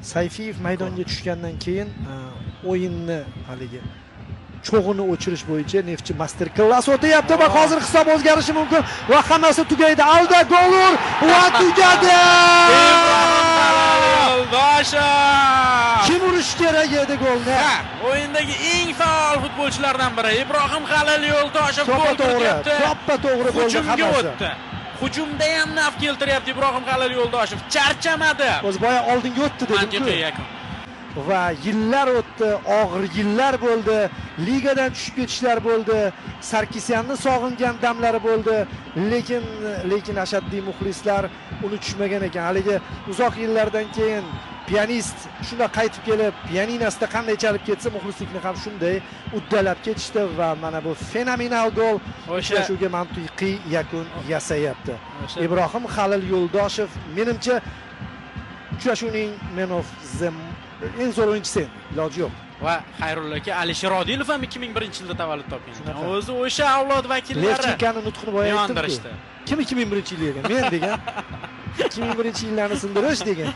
Sayfiyev maydonga tushgandan keyin o'yinni haligi cho'g'ini o'chirish bo'yicha Neftchi master klass o'tyapti va hozir hisob o'zgarishi mumkin va hammasi tugaydi. Alda gol ur va tugadi. Kim urish kerak edi golni? O'yindagi eng faol futbolchilardan biri Ibrohim Halil Yo'ldoshev gol kiryapti. To'g'ri bo'ldi. Hujumga o'tdi. Hujumda ham naf keltiryapti Ibrohim Halil Yo'ldoshev. Charchamadi. O'zi boya oldinga o'tdi dedim-ku. Va yillar o'tdi, og'ir yillar bo'ldi, ligadan tushib ketishlar bo'ldi, Sarkisyanni sog'ingan damlari bo'ldi, lekin ashaddiy muxlislar uni tushmagan ekan. Haligi uzoq yillardan keyin pianist shunda qaytib kelib, pianinasida qanday chalib ketsa, muxlislikni ham shunday uddalab ketishdi va mana bu fenomenal gol uchrashuvga mantiqiy yakun yasayapti. Ibrohim Halil Yo'ldoshev menimcha uchrashuvning man of the eng zo'r o'yinchisi, iloji yo'q. Va Xayrulla aka, Alisher Odilov ham 2001-yilda tavallud topgan. O'zi o'sha avlod vakillari Levchikani nutqini boya aytdim. Kim 2001-yil degan? Men degan. 2001-yillarni sindirish degan.